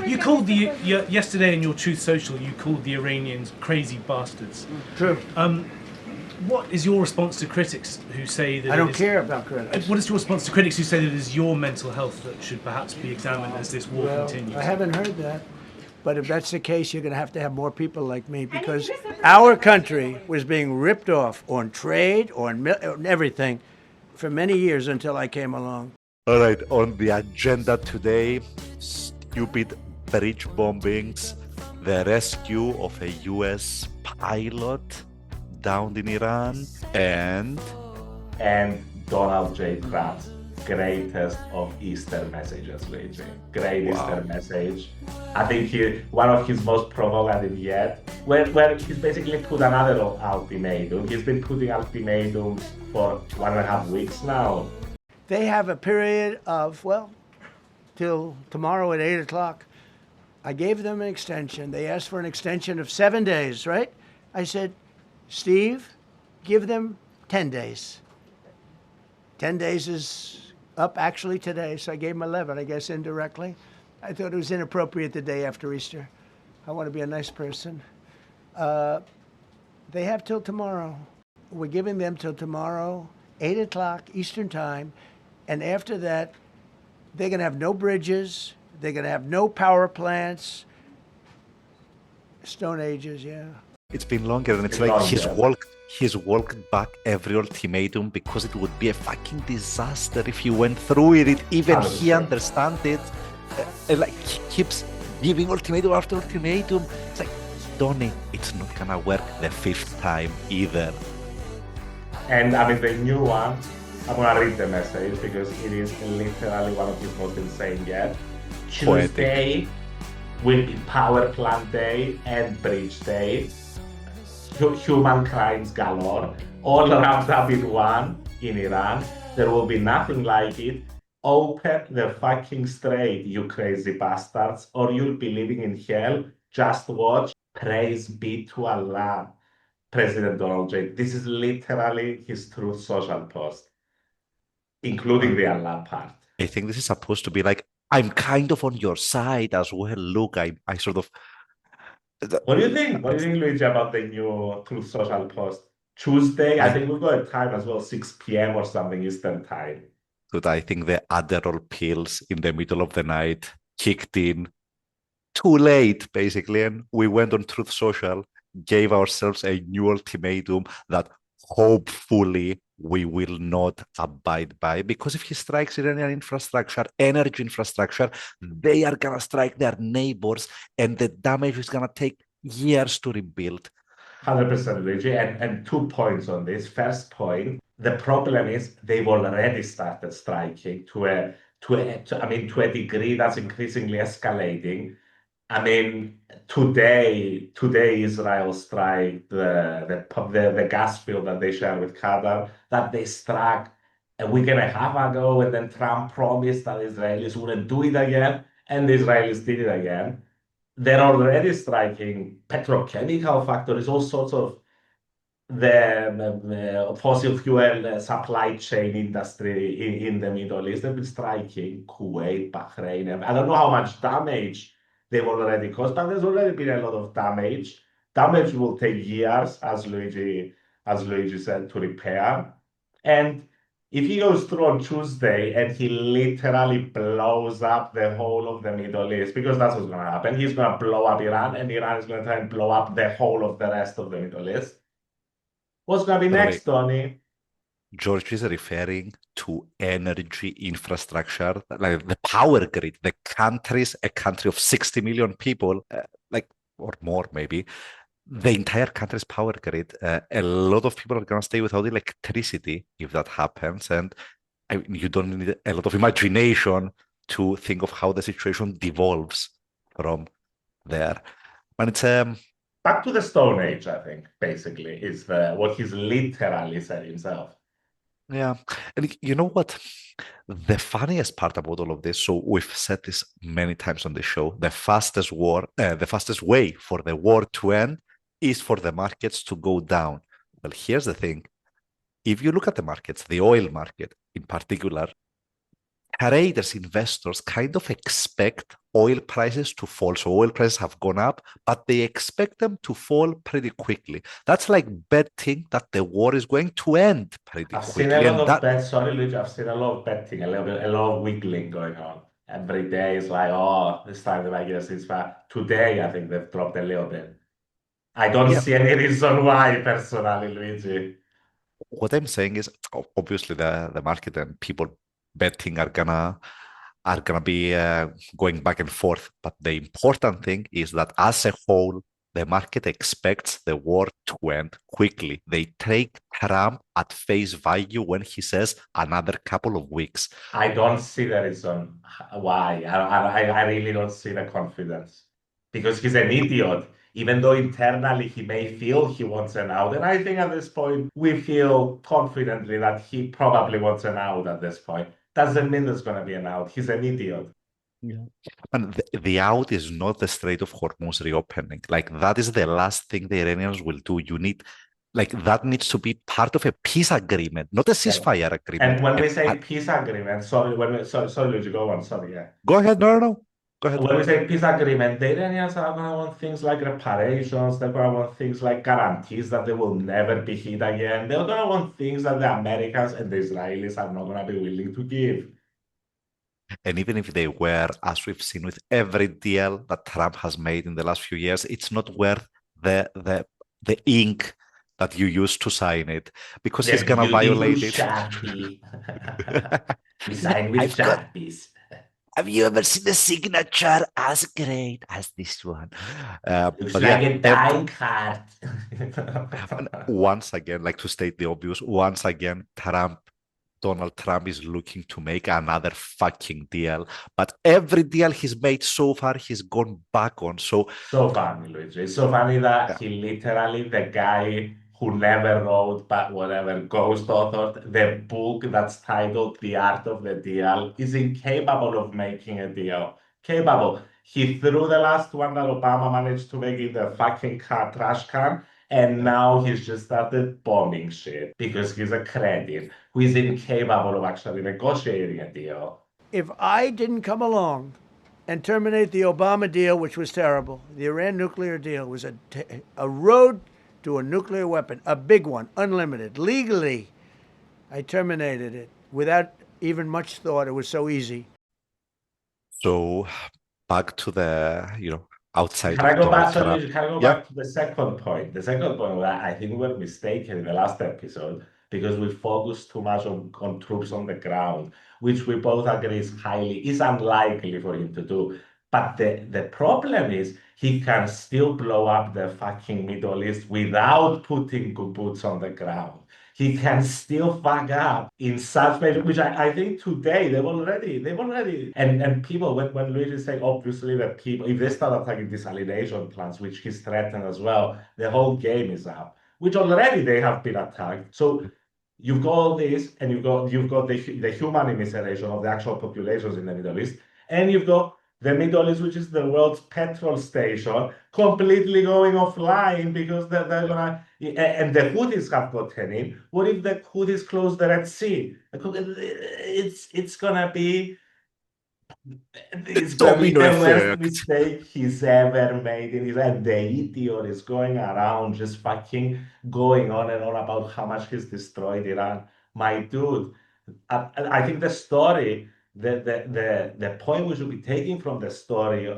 You called yesterday in your Truth Social, you called the Iranians crazy bastards. True. What is your response to critics who say that I don't care about critics. What is your response to critics who say that it is your mental health that should perhaps be examined as this war continues? I haven't heard that. But if that's the case, you're going to have more people like me, because our country was being ripped off on trade, on everything, for many years until I came along. All right, on the agenda today, stupid bridge bombings, the rescue of a US pilot downed in Iran, and Donald J. Trump's greatest of Easter messages, Luigi. Great Easter message. I think one of his most provocative yet, where he's basically put another ultimatum. He's been putting ultimatums for 1.5 weeks now. They have a period of, till tomorrow at 8 o'clock. I gave them an extension. They asked for an extension of 7 days, right? I said, Steve, give them 10 days. 10 days is up actually today, so I gave them 11, I guess, indirectly. I thought it was inappropriate the day after Easter. I want to be a nice person. They have till tomorrow. We're giving them till tomorrow, 8 o'clock Eastern time, and after that, they're going to have no bridges, they're going to have no power plants. Stone Ages, yeah. it's been longer, and it's like he's walked back every ultimatum because it would be a fucking disaster if he went through it. Even he understands it. Like he keeps giving ultimatum after ultimatum. It's like, Donnie, it's not gonna work the 5th time either. And I mean the new one, I'm gonna read the message because it is literally one of his most insane yet. Tuesday will be power plant day and bridge day. Human crimes galore, all wrapped up in one in Iran. There will be nothing like it. Open the fucking strait, you crazy bastards, or you'll be living in hell. Just watch. Praise be to Allah. President Donald J. This is literally his Truth Social post, including the Allah part. I think this is supposed to be like, I'm kind of on your side as well. Look, I sort of... What do you think? What do you think, Luigi, about the new Truth Social post? Tuesday, I think we've got a time as well, 6 p.m. or something Eastern time. But I think the Adderall pills in the middle of the night kicked in too late, basically. And we went on Truth Social, gave ourselves a new ultimatum that hopefully we will not abide by. Because if he strikes Iranian infrastructure, energy infrastructure, they are going to strike their neighbors, and the damage is going to take years to rebuild. 100%, Luigi. And 2 points on this. First point, the problem is they've already started striking to a degree that's increasingly escalating. I mean, today Israel strike the gas field that they share with Qatar, that they struck a week and a half ago, and then Trump promised that Israelis wouldn't do it again, and the Israelis did it again. They're already striking petrochemical factories, all sorts of the fossil fuel supply chain industry in the Middle East. They've been striking Kuwait, Bahrain. I don't know how much damage they've already caused, but there's already been a lot of damage. Damage will take years, as Luigi said, to repair. And if he goes through on Tuesday and he literally blows up the whole of the Middle East, because that's what's going to happen, he's going to blow up Iran, and Iran is going to try and blow up the whole of the rest of the Middle East. What's going to be next, Tony? George is referring to energy infrastructure, like the power grid. The country's a country of 60 million people, or more maybe. The entire country's power grid. A lot of people are going to stay without electricity if that happens. And you don't need a lot of imagination to think of how the situation devolves from there. And it's back to the Stone Age, I think, basically, is what he's literally said himself. Yeah. And you know what? The funniest part about all of this, so we've said this many times on the show, the fastest way for the war to end is for the markets to go down. Well, here's the thing. If you look at the markets, the oil market in particular, traders, investors kind of expect oil prices to fall. So oil prices have gone up, but they expect them to fall pretty quickly. That's like betting that the war is going to end pretty I've seen a quickly. lot And of that, bets. Sorry, Luigi. I've seen a lot of betting, a lot of wiggling going on. Every day is like, oh, this time I guess it's fat. Today, I think they've dropped a little bit. I don't yeah, see any reason why, personally, Luigi. what I'm saying is obviously the market and people betting are gonna be going back and forth. But the important thing is that as a whole, the market expects the war to end quickly. They take Trump at face value when he says another couple of weeks. I don't see the reason why. I really don't see the confidence because he's an idiot. Even though internally he may feel he wants an out, and I think at this point we feel confidently that he probably wants an out at this point. Doesn't mean there's going to be an out. He's an idiot. Yeah. And the out is not the Strait of Hormuz reopening. Like that is the last thing the Iranians will do. You need, like that needs to be part of a peace agreement, not a Yeah. ceasefire agreement. And when we say peace agreement, sorry, Luigi, go on. Sorry, yeah. Go ahead, no. Go ahead. When we say peace agreement, the Iranians are going to want things like reparations. They're going to want things like guarantees that they will never be hit again. They're going to want things that the Americans and the Israelis are not going to be willing to give. And even if they were, as we've seen with every deal that Trump has made in the last few years, it's not worth the ink that you used to sign it because The he's gonna beautiful violate it. Sharpie. We sign with I've got. Sharpies. Have you ever seen a signature as great as this one? Looks But like yeah, a die card. and once again, like to state the obvious, once again, Donald Trump is looking to make another fucking deal. But every deal he's made so far, he's gone back on. So, So funny, Luigi. It's so funny that yeah, he literally, the guy who never wrote, but whatever, ghost authored the book that's titled The Art of the Deal, is incapable of making a deal. Capable. He threw the last one that Obama managed to make in the fucking trash can, and yeah. now he's just started bombing shit because he's a credit who is incapable of actually negotiating a deal. If I didn't come along and terminate the Obama deal, which was terrible, the Iran nuclear deal was a road to a nuclear weapon, a big one, unlimited, legally. I terminated it without even much thought. It was so easy. So back to the, outside Can I of go Donald back? Trump. Sorry, can I go Yeah. back to the second point? The second point where I think we were mistaken in the last episode because we focused too much on troops on the ground, which we both agree is unlikely for him to do. But the problem is he can still blow up the fucking Middle East without putting good boots on the ground. He can still fuck up in such measure, which I think today and people when Luigi say obviously that people if they start attacking desalination plants, which he's threatened as well, the whole game is up. Which already they have been attacked. So you've got all this, and you've got the human immiseration of the actual populations in the Middle East, and you've got the Middle East, which is the world's petrol station, completely going offline because they're gonna and the Houthis have gotten in. What if the Houthis close the Red Sea? It's gonna be Domino the worst effect. mistake he's ever made in his life. And the idiot is going around just fucking going on and on about how much he's destroyed Iran. My dude, I think the story, the point we should be taking from the story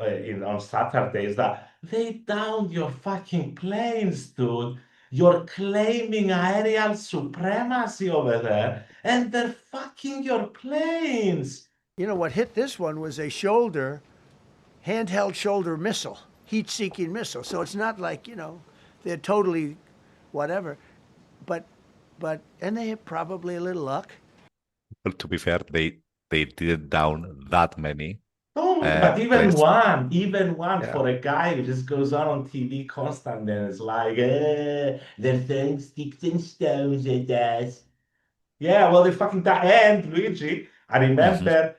on Saturday is that they downed your fucking planes, dude. You're claiming aerial supremacy over there, and they're fucking your planes. You know, what hit this one was a handheld shoulder missile, heat seeking missile. So it's not like, they're totally whatever. But, and they have probably a little luck. Well, to be fair, they didn't down that many. Oh, but even planes. one Yeah. for a guy who just goes on TV constantly and is like, they're throwing sticks and stones at us. Yeah, well, they fucking die. And Luigi, I Mhm. remember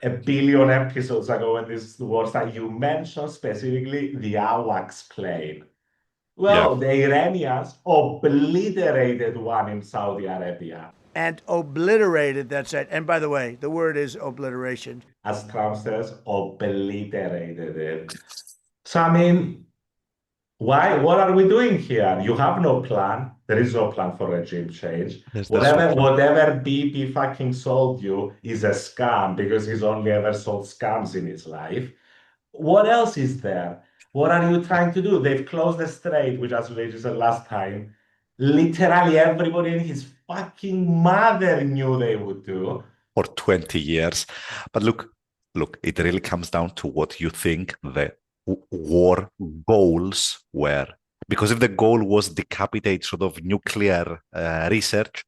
a billion episodes ago when this was that you mentioned specifically the AWACS plane. Yeah. Well, the Iranians obliterated one in Saudi Arabia. and obliterated that site. And by the way, the word is obliteration. As Trump says, obliterated it. So, I mean, why? What are we doing here? You have no plan. There is no plan for regime change. There's Whatever BP fucking sold you is a scam because he's only ever sold scams in his life. What else is there? What are you trying to do? They've closed the strait, which, as Luigi said last time, literally everybody and his fucking mother knew they would do. for 20 years. But look, it really comes down to what you think the war goals were. Because if the goal was decapitate sort of nuclear research,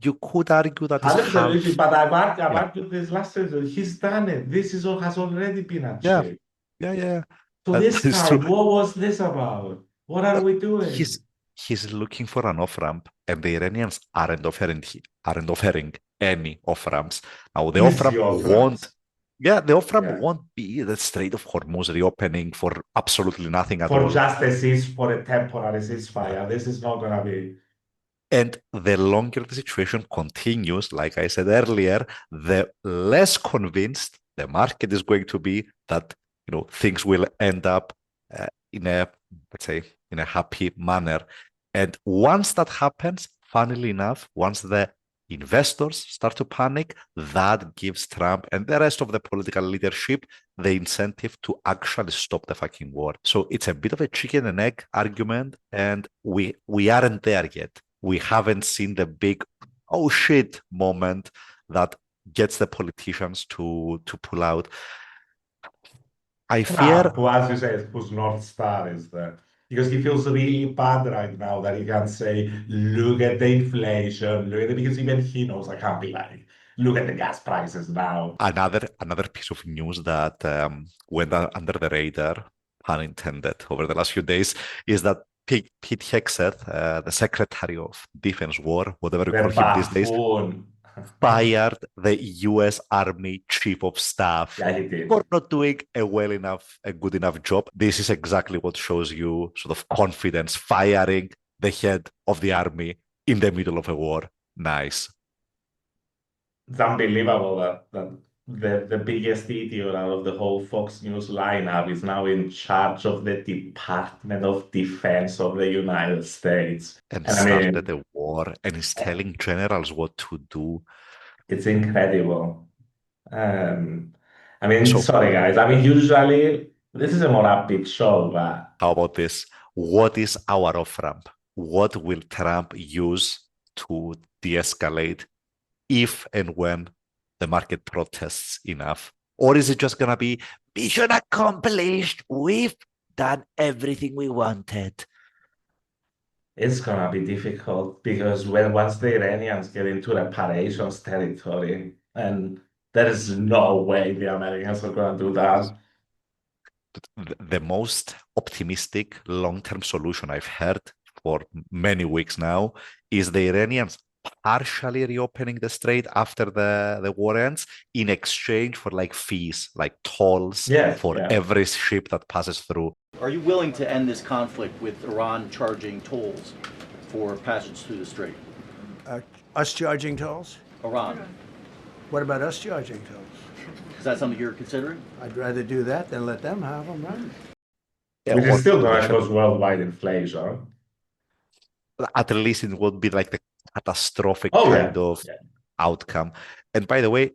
you could argue that it's half. But I've argued this last season. He's done it. This has already been achieved. Yeah. So this time, what was this about? What are we doing? He's looking for an off-ramp, and the Iranians aren't offering any off-ramps. Now the off-ramp won't be the Strait of Hormuz reopening for absolutely nothing at all. For just for a temporary ceasefire. This is not gonna be. And the longer the situation continues, like I said earlier, the less convinced the market is going to be that things will end up in a happy manner. And once that happens, funnily enough, once the investors start to panic, that gives Trump and the rest of the political leadership the incentive to actually stop the fucking war. So it's a bit of a chicken and egg argument, and we aren't there yet. We haven't seen the big oh shit moment that gets the politicians to pull out. I fear, as you say, whose North Star is there? Because he feels really bad right now that he can say, look at the inflation, because even he knows I can't be like, look at the gas prices now. Another piece of news that went under the radar, pun intended, over the last few days is that Pete Hegseth, the Secretary of Defense War, whatever you call him these days, fired the U.S. Army Chief of Staff for not doing a good enough job. This is exactly what shows you sort of confidence, firing the head of the army in the middle of a war. Nice. It's unbelievable that the biggest idiot out of the whole Fox News lineup is now in charge of the Department of Defense of the United States. And started a war and is telling generals what to do. It's incredible. Sorry guys. Usually this is a more upbeat show, but how about this? What is our off-ramp? What will Trump use to de-escalate if and when the market protests enough? Or is it just going to be mission accomplished? We've done everything we wanted. It's going to be difficult because once the Iranians get into reparations territory, and there is no way the Americans are going to do that. The most optimistic long-term solution I've heard for many weeks now is the Iranians partially reopening the strait after the war ends in exchange for fees, like tolls for every ship that passes through. Are you willing to end this conflict with Iran charging tolls for passage through the strait? Us charging tolls? Iran. What about us charging tolls? Is that something you're considering? I'd rather do that than let them have them, right? Yeah, which is still going to cause worldwide inflation. At least it would be like the catastrophic kind of outcome. And by the way,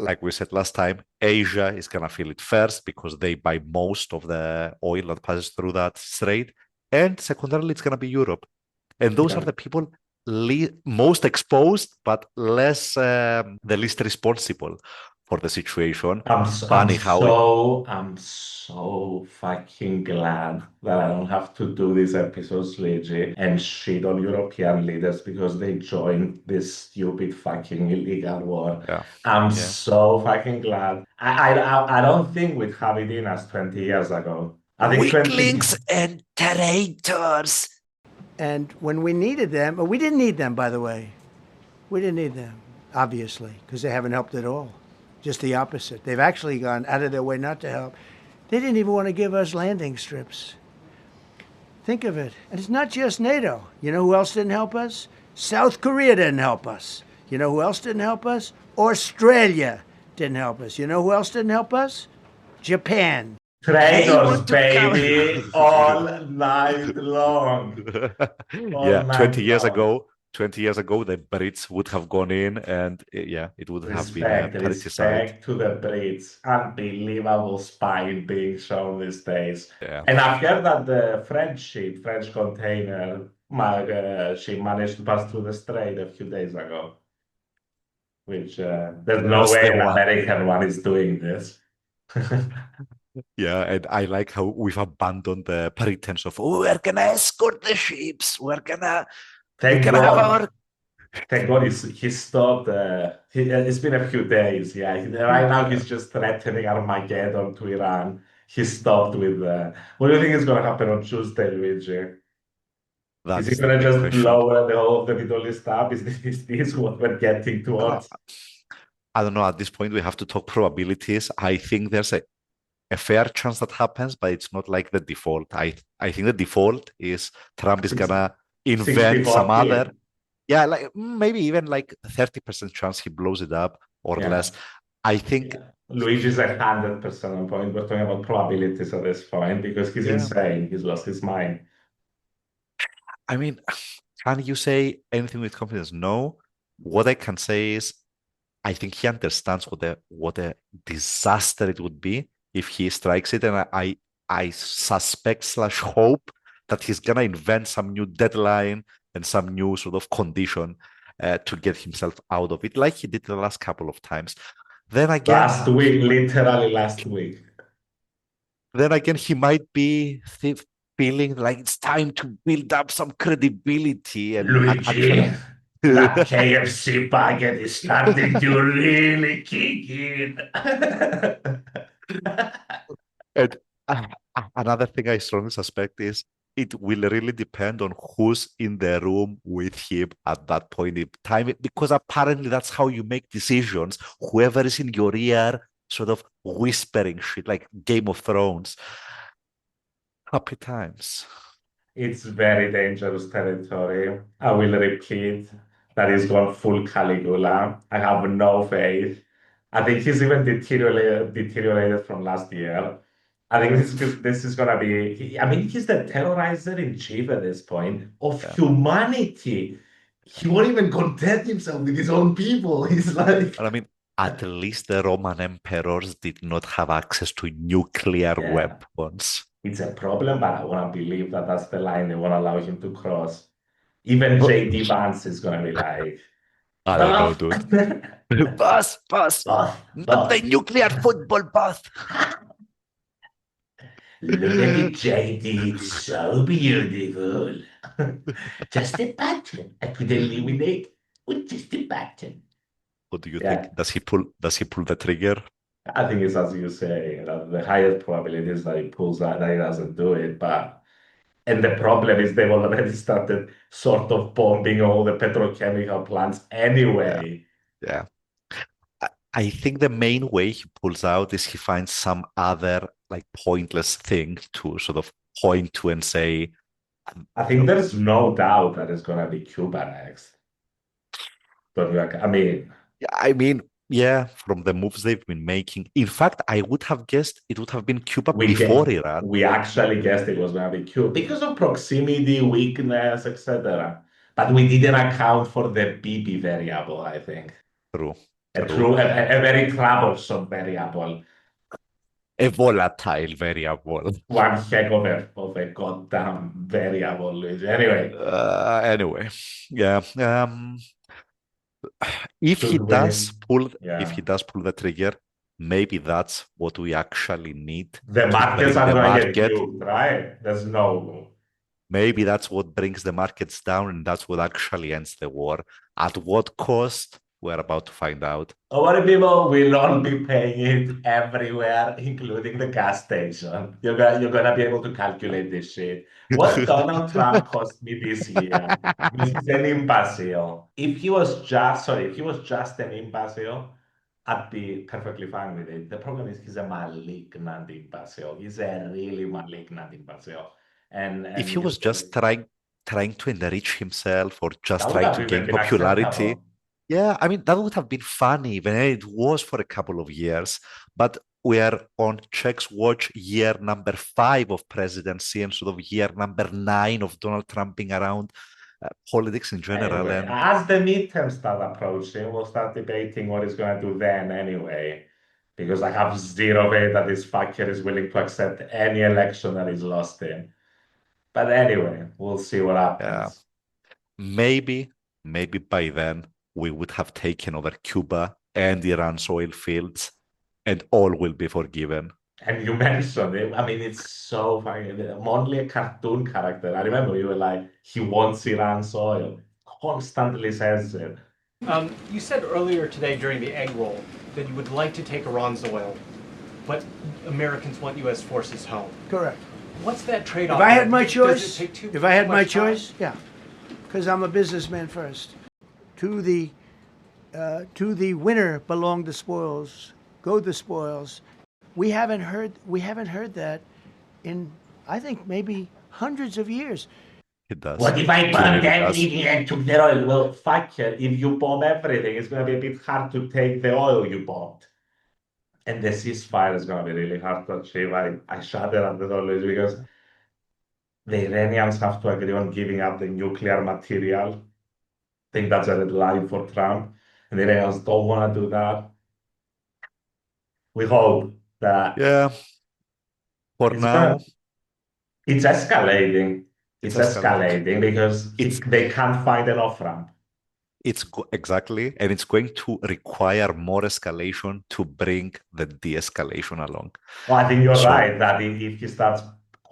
like we said last time, Asia is going to feel it first because they buy most of the oil that passes through that strait. And secondarily, it's going to be Europe. And those are the people most exposed, but the least responsible for the situation. I'm so fucking glad that I don't have to do these episodes, Luigi, and shit on European leaders because they joined this stupid fucking illegal war. Yeah. I'm so fucking glad. I don't think we'd have it in us 20 years ago. I think weaklings and traitors. And when we needed them, we didn't need them, by the way. We didn't need them, obviously, because they haven't helped at all. Just the opposite. They've actually gone out of their way not to help. They didn't even want to give us landing strips. Think of it. And it's not just NATO. You know who else didn't help us? South Korea didn't help us. You know who else didn't help us? Australia didn't help us. You know who else didn't help us? Japan. They Traitors, want to come. baby, all night long. All Yeah, night 20 years ago, the Brits would have gone in, and yeah, it would have been a pretty sad. Respect to the Brits. Unbelievable spine being shown these days. Yeah, And I've heard that the French ship, French container, she managed to pass through the strait a few days ago. Which there's no that's way the an one. American one is doing this. Yeah, and I like how we've abandoned the pretense of, oh, we're gonna escort the ships. We're gonna Thank have God. our. Thank God he stopped. It's been a few days. Yeah, right now he's just threatening Armageddon to Iran. He stopped with. What do you think is going to happen on Tuesday, Luigi? That Is he is the going to big just question. blow the whole of the Middle East up? Is this what we're getting Uh, towards? I don't know. At this point, we have to talk probabilities. I think there's a fair chance that happens, but it's not like the default. I think the default is Trump is gonna invent some 60-40. other, yeah, like maybe even like 30% chance he blows it up or Yeah. less. I think Luigi's 100% on point. We're talking about probabilities at this point because he's Yeah. insane. He's lost his mind. I mean, can you say anything with confidence? No. What I can say is I think he understands what a disaster it would be if he strikes it, and I suspect slash hope that he's gonna invent some new deadline and some new sort of condition to get himself out of it, like he did the last couple of times. Then again, Last week, literally last week. he might be feeling like it's time to build up some credibility and Luigi, actually. that KFC bucket is starting to really kick in. And another thing I strongly suspect is it will really depend on who's in the room with him at that point in time, because apparently that's how you make decisions. Whoever is in your ear, sort of whispering shit like Game of Thrones. Happy times. It's very dangerous territory. I will repeat that he's gone full Caligula. I have no faith. I think he's even deteriorated from last year. I think this is gonna be. I mean, he's the terrorizer in chief at this point of Yeah. humanity. He won't even content himself with his own people. He's like, And I mean, at least the Roman emperors did not have access to nuclear Yeah. weapons. it's a problem, but I want to believe that that's the line they won't allow him to cross. Even But- JD Vance is gonna be like, I don't know, dude. Boss, Boss, not the nuclear football, boss. Look at it, JD. It's so beautiful. Just a button. I could eliminate with just a button. What do you Yeah. think? Does he pull the trigger? I think it's as you say, that the highest probability is that he pulls that he doesn't do it. And the problem is they've already started sort of bombing all the petrochemical plants anyway. Yeah. I think the main way he pulls out is he finds some other like pointless thing to sort of point to and say, I think there's no doubt that it's gonna be Cuba next. But I mean, yeah, from the moves they've been making. In fact, I would have guessed it would have been Cuba we before get- Iran. we actually guessed it was gonna be Cuba because of proximity, weakness, etc. But we didn't account for the BB variable, I think. True. A very troublesome variable. A volatile variable. One heck of a goddamn variable, Luigi. Anyway. Anyway, yeah. If he Should we- does pull, Yeah. if he does pull the trigger, maybe that's what we actually need. The to markets bring are the going to market. get duped, right? There's no. Maybe that's what brings the markets down, and that's what actually ends the war. At what cost? We're about to find out. Our people will all be paying it everywhere, including the gas station. You're gonna be able to calculate this shit. What Donald Trump cost me this year? This is an imbecile. If he was just an imbecile, I'd be perfectly fine with it. The problem is he's a malignant imbecile. He's a really malignant imbecile. And If he was just trying to enrich himself or just That would trying have to even gain been popularity, acceptable. Yeah, I mean, that would have been funny when it was for a couple of years, but we are on Czech's watch year number 5 of presidency and sort of year number 9 of Donald Trump being around politics in general. Anyway, And as the midterms start approaching, we'll start debating what he's going to do then anyway. Because I have zero faith that this fucker is willing to accept any election that he's lost in. But anyway, we'll see what yeah, happens. maybe by then we would have taken over Cuba and Iran's oil fields and all will be forgiven. And you mentioned it. I mean, it's so funny. I'm only a cartoon character. I remember you were like, he wants Iran's oil. Constantly says it. You said earlier today during the egg roll that you would like to take Iran's oil, but Americans want U.S. forces home. Correct. What's that trade-off? If I had my Does it choice, take too if I had my much time? choice, yeah, because I'm a businessman first. To the winner belong the spoils. Go the spoils. We haven't heard that in, I think, maybe hundreds of years. It does. What if I It burn really does. everything and took the oil? Well, fuck it. If you bomb everything, it's going to be a bit hard to take the oil you bombed. And the ceasefire is going to be really hard to achieve. I shudder at the thought, Luigi, because the Iranians have to agree on giving up the nuclear material. I think that's a red line for Trump. And the Iranians don't want to do that. We hope that Yeah, for it's now, it's escalating. It's it's escalating. escalating because they can't find an off-ramp. Exactly, and it's going to require more escalation to bring the de-escalation along. Well, I think you're So- right that if he starts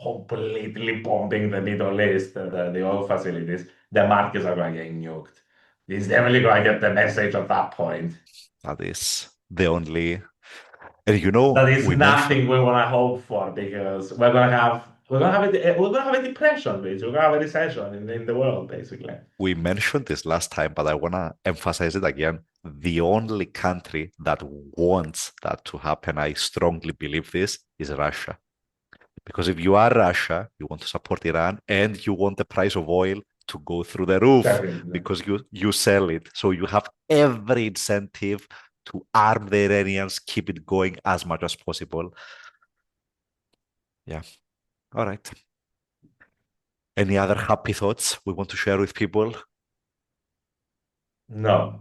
completely bombing the Middle East, the oil facilities, the markets are going to get nuked. He's definitely going to get the message at that point. That is the only, and you know, That is we nothing mentioned we want to hope for because we're going to have a depression, bitch. We're going to have a recession in the world, basically. we mentioned this last time, but I want to emphasize it again. The only country that wants that to happen, I strongly believe this, is Russia. Because if you are Russia, you want to support Iran and you want the price of oil to go through the roof Definitely. because you sell it. So you have every incentive to arm the Iranians, keep it going as much as possible. Yeah. All right. Any other happy thoughts we want to share with people? No.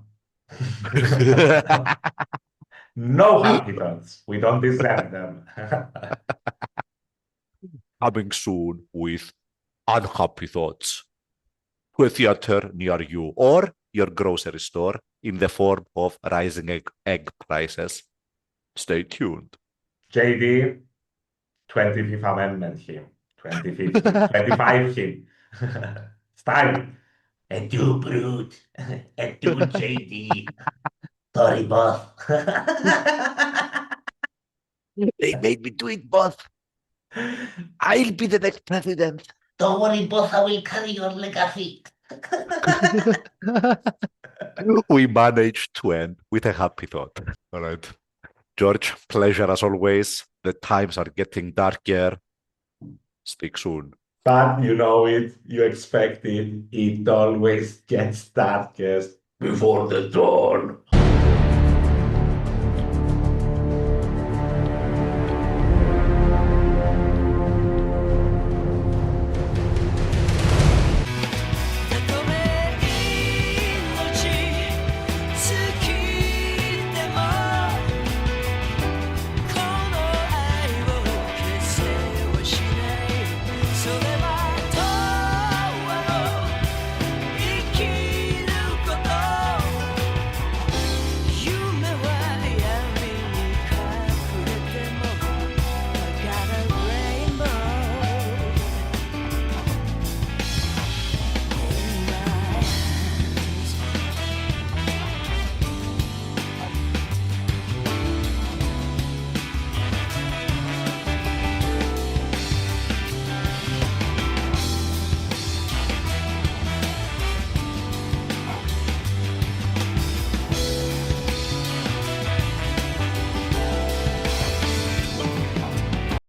No happy thoughts. We don't deserve them. Coming soon with unhappy thoughts to a theater near you or your grocery store in the form of rising egg prices. Stay tuned. JD, 25th Amendment him. 2050. 25 him. It's time. And you, brute. And you, JD. Sorry, boss. They made me do it both. I'll be the next president. Don't worry, boss. I will carry your legacy. We managed to end with a happy thought. All right. George, pleasure as always. The times are getting darker. Speak soon. But you know it, you expect it. It always gets darkest before the dawn.